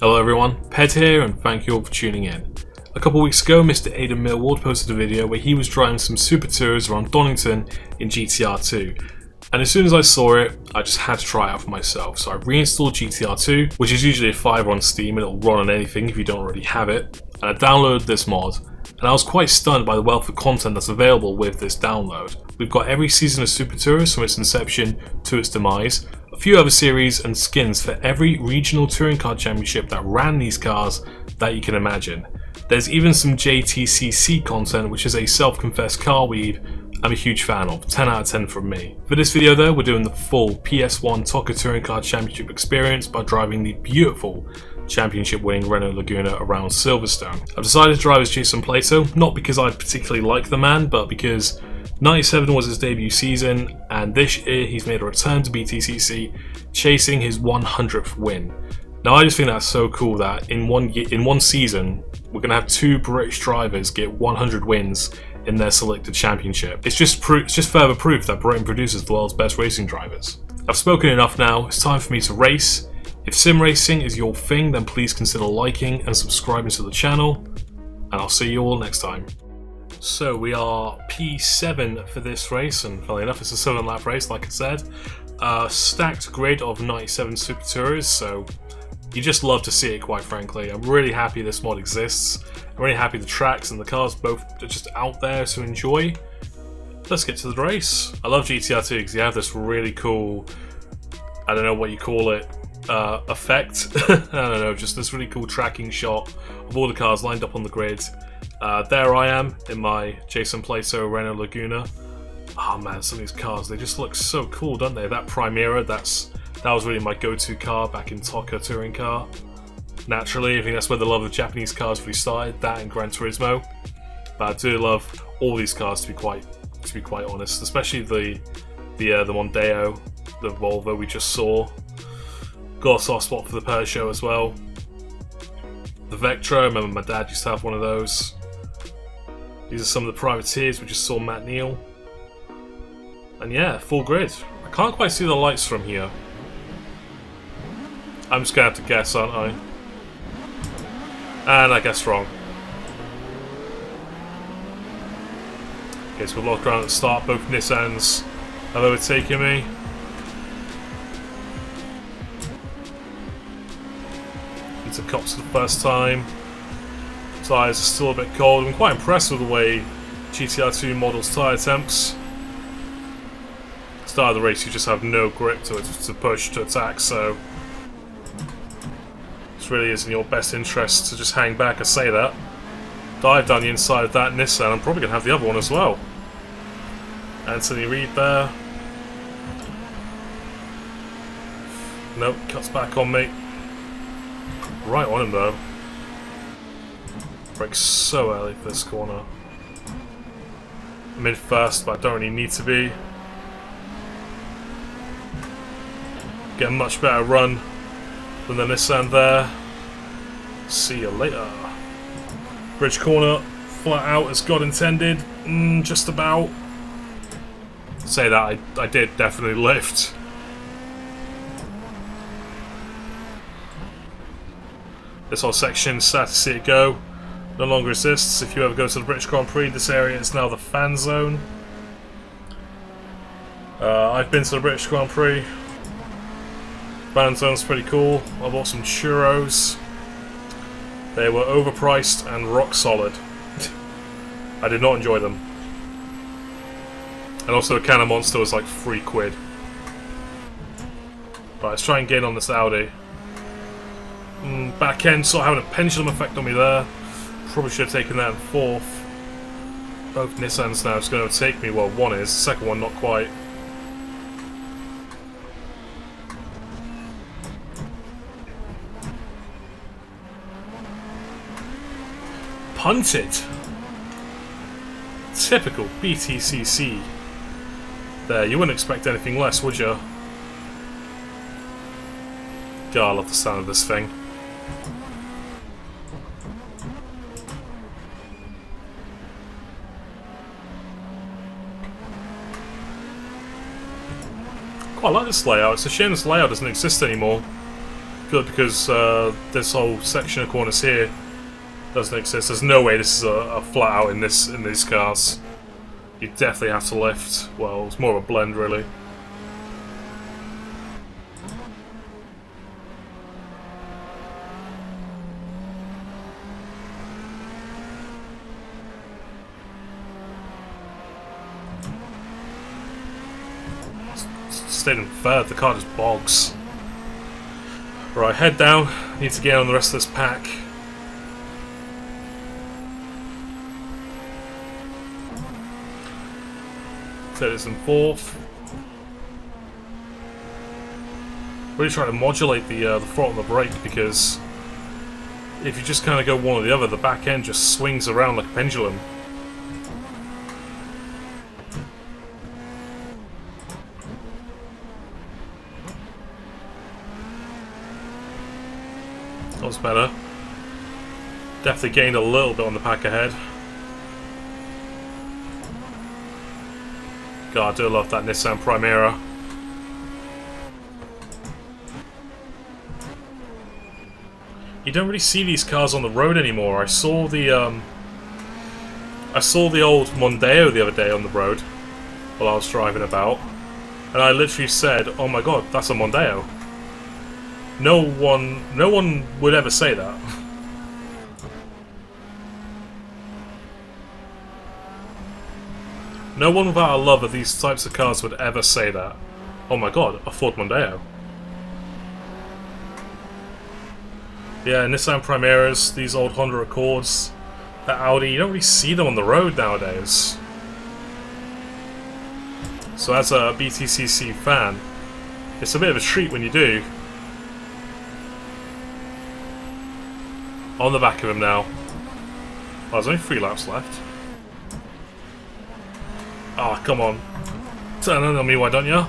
Hello everyone, Ped here and thank you all for tuning in. A couple weeks ago, Mr. Aidan Millward posted a video where he was driving some super tours around Donington in GTR2. And as soon as I saw it, I just had to try it out for myself. So I reinstalled GTR2, which is usually a 5 on Steam and it'll run on anything if you don't already have it. And I downloaded this mod, and I was quite stunned by the wealth of content that's available with this download. We've got every season of Super Tours from its inception to its demise, a few other series and skins for every regional touring car championship that ran these cars that you can imagine. There's even some JTCC content, which is a self-confessed car weeb I'm a huge fan of, 10 out of 10 from me. For this video though, we're doing the full PS1 TOCA Touring Car Championship experience by driving the beautiful championship winning Renault Laguna around Silverstone. I've decided to drive as Jason Plato, not because I particularly like the man, but because 97 was his debut season, and this year he's made a return to BTCC, chasing his 100th win. Now I just think that's so cool that in one season, we're going to have two British drivers get 100 wins in their selected championship. It's just further proof that Britain produces the world's best racing drivers. I've spoken enough now, it's time for me to race. If sim racing is your thing, then please consider liking and subscribing to the channel, and I'll see you all next time. So we are P7 for this race, and funnily enough it's a 7 lap race like I said. Stacked grid of 97 Super Tours, so you just love to see it, quite frankly. I'm really happy this mod exists. I'm really happy the tracks and the cars both are just out there to enjoy. Let's get to the race. I love GTR2 because you have this really cool, I don't know what you call it, effect. I don't know, just this really cool tracking shot of all the cars lined up on the grid. There I am in my Jason Plato Renault Laguna. Oh man, some of these cars, they just look so cool, don't they? That Primera, that was really my go-to car back in TOCA Touring Car. Naturally, I think that's where the love of Japanese cars really started, that and Gran Turismo. But I do love all these cars, to be quite honest, especially the Mondeo, the Volvo we just saw. Got a soft spot for the Peugeot as well. The Vectra, I remember my dad used to have one of those. These are some of the privateers, we just saw Matt Neal. And yeah, full grid. I can't quite see the lights from here. I'm just gonna have to guess, aren't I? And I guessed wrong. Okay, so we've locked ground at the start. Both Nissans have overtaken me. Into cops for the first time. Tyres are still a bit cold. I'm quite impressed with the way GTR2 models tyre temps. Start of the race, you just have no grip to push, to attack, so this really is in your best interest to just hang back. I say that. Dive down the inside of that Nissan. I'm probably going to have the other one as well. Anthony Reid there. Nope, cuts back on me. Right on him though. Brakes so early for this corner. Mid first, but I don't really need to be. Get a much better run than the Nissan there. See you later. Bridge corner, flat out as God intended. Just about. Say that, I did definitely lift. This whole section, sad to see it go. No longer exists. If you ever go to the British Grand Prix, this area is now the fan zone. I've been to the British Grand Prix. Fan zone's pretty cool. I bought some churros. They were overpriced and rock solid. I did not enjoy them. And also a can of Monster was like £3. Right, let's try and get on this Audi. Back end sort of having a pendulum effect on me there. Probably should have taken that in fourth. Both Nissans now is going to take me. Well, one is. The second one not quite. Punted. Typical BTCC. There, you wouldn't expect anything less, would you? God, I love the sound of this thing. Quite like this layout. It's a shame this layout doesn't exist anymore. difficult because this whole section of corners here doesn't exist. There's no way this is a flat out in these cars. You definitely have to lift. Well, it's more of a blend, really. Stayed in third, the car just bogs. Right, head down. Need to get on the rest of this pack. Third is in fourth. Really trying to modulate the throttle and the brake, because if you just kind of go one or the other, the back end just swings around like a pendulum. That was better. Definitely gained a little bit on the pack ahead. God, I do love that Nissan Primera. You don't really see these cars on the road anymore. I saw the old Mondeo the other day on the road while I was driving about, and I literally said, "Oh my god, that's a Mondeo." No one would ever say that. No one without a love of these types of cars would ever say that. Oh my god, a Ford Mondeo. Yeah, Nissan Primeras, these old Honda Accords, the Audi, you don't really see them on the road nowadays. So as a BTCC fan, it's a bit of a treat when you do. On the back of him now. Oh, there's only 3 laps left. Ah, oh, come on. Turn on me, why don't you?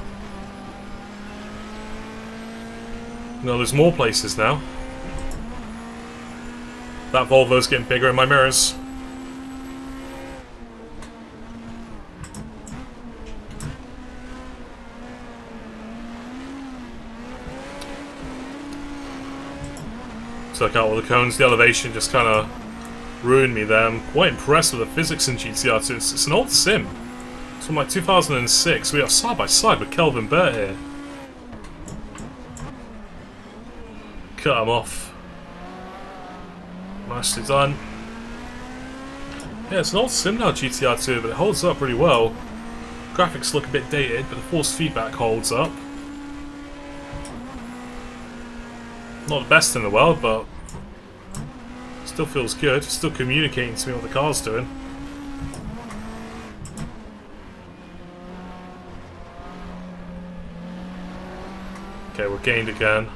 No, there's more places now. That Volvo's getting bigger in my mirrors. Took out all the cones. The elevation just kind of ruined me there. I'm quite impressed with the physics in GTR2. It's an old sim. It's from like 2006. We are side by side with Kelvin Burt here. Cut him off. Nicely done. Yeah, it's an old sim now, GTR2, but it holds up pretty well. Graphics look a bit dated, but the force feedback holds up. Not the best in the world, but still feels good. Still communicating to me what the car's doing. Okay, we're gained again.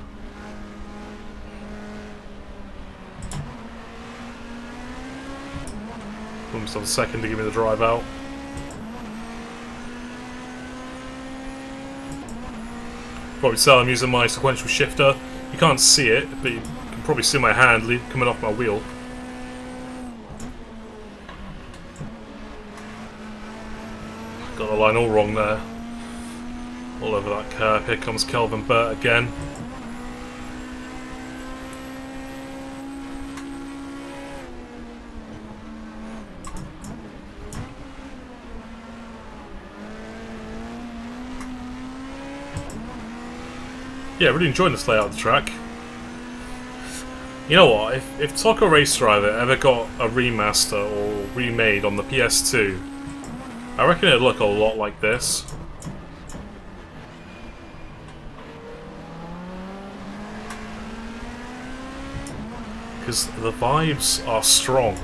Almost on a second to give me the drive out. Probably tell I'm using my sequential shifter. You can't see it, but you can probably see my hand coming off my wheel. Got the line all wrong there. All over that curve. Here comes Kelvin Burt again. Yeah, really enjoying this layout of the track. You know what, if TOCA Race Driver ever got a remaster or remade on the PS2, I reckon it'd look a lot like this. Because the vibes are strong.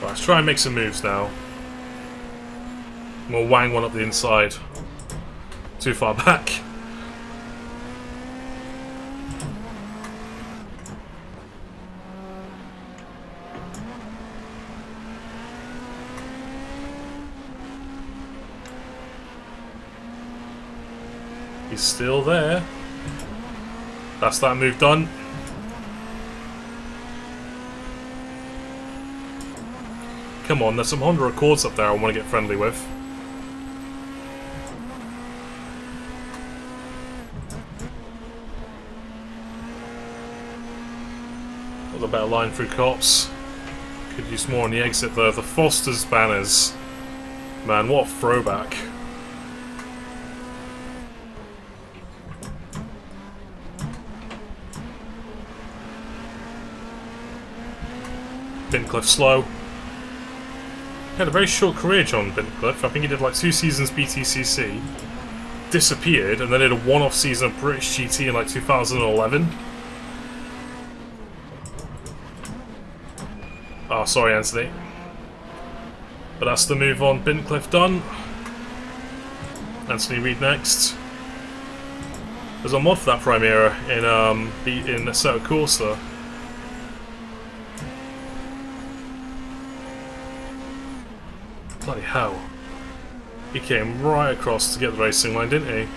Right, let's try and make some moves now. We'll wang one up the inside. Too far back. He's still there. That's that move done. Come on, there's some Honda Accords up there I want to get friendly with. Got a better line through cops. Could use more on the exit there. The Foster's banners. Man, what a throwback. Bincliffe slow. He had a very short career, John Bincliffe. I think he did like 2 seasons BTCC. Disappeared, and then did a one-off season of British GT in like 2011. Oh, sorry, Anthony. But that's the move on. Bincliffe done. Anthony Reid next. There's a mod for that Primera in Assetto Corsa. Bloody hell. He came right across to get the racing line, didn't he?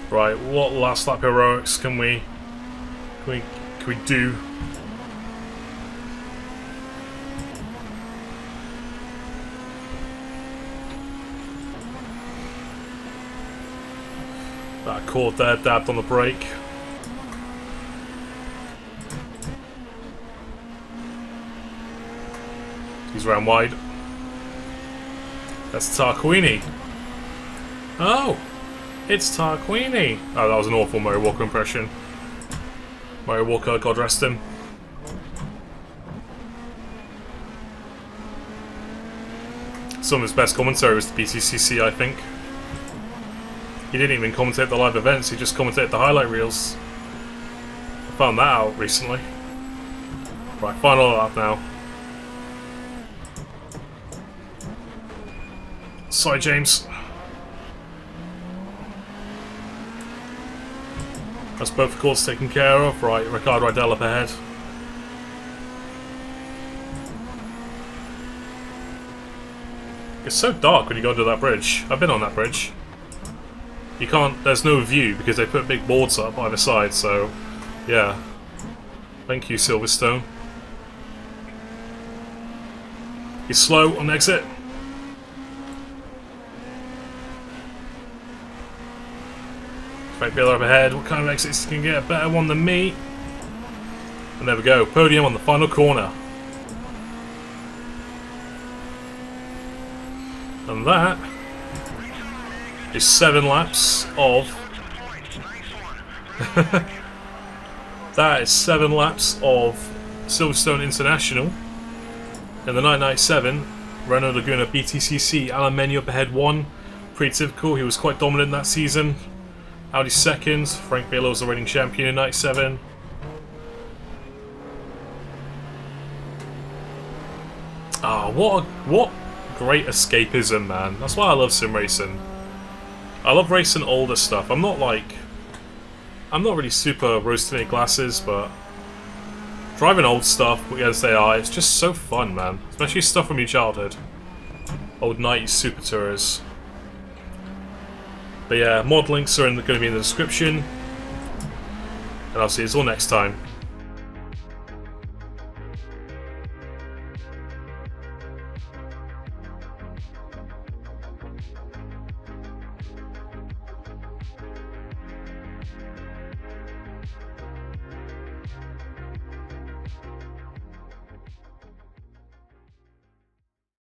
Right, what last lap heroics can we do? That caught there, dabbed on the brake. He's round wide. That's Tarquini. Oh! It's Tarquini! Oh, that was an awful Murray Walker impression. Murray Walker, God rest him. Some of his best commentary was the BTCC, I think. He didn't even commentate the live events, he just commentated the highlight reels. I found that out recently. Right, final lap now. Sorry, James. That's both the courts taken care of. Right, Ricardo Rydell up ahead. It's so dark when you go under that bridge. I've been on that bridge. You can't, there's no view because they put big boards up either side, so yeah. Thank you, Silverstone. He's slow on exit. Frank Baylor up ahead. What kind of exits can get a better one than me? And there we go. Podium on the final corner. And that is 7 laps of... that is 7 laps of Silverstone International. In the 997, Renault Laguna BTCC, Alan Menu up ahead 1. Pretty typical. He was quite dominant that season. Audi second, Frank Baylor was the reigning champion in 97. Ah, what great escapism, man. That's why I love sim racing. I love racing older stuff. I'm not really super rose-tinted glasses, but driving old stuff against AI, it's just so fun, man. Especially stuff from your childhood. Old 90s Super Tourers. But yeah, mod links are going to be in the description. And I'll see you all next time.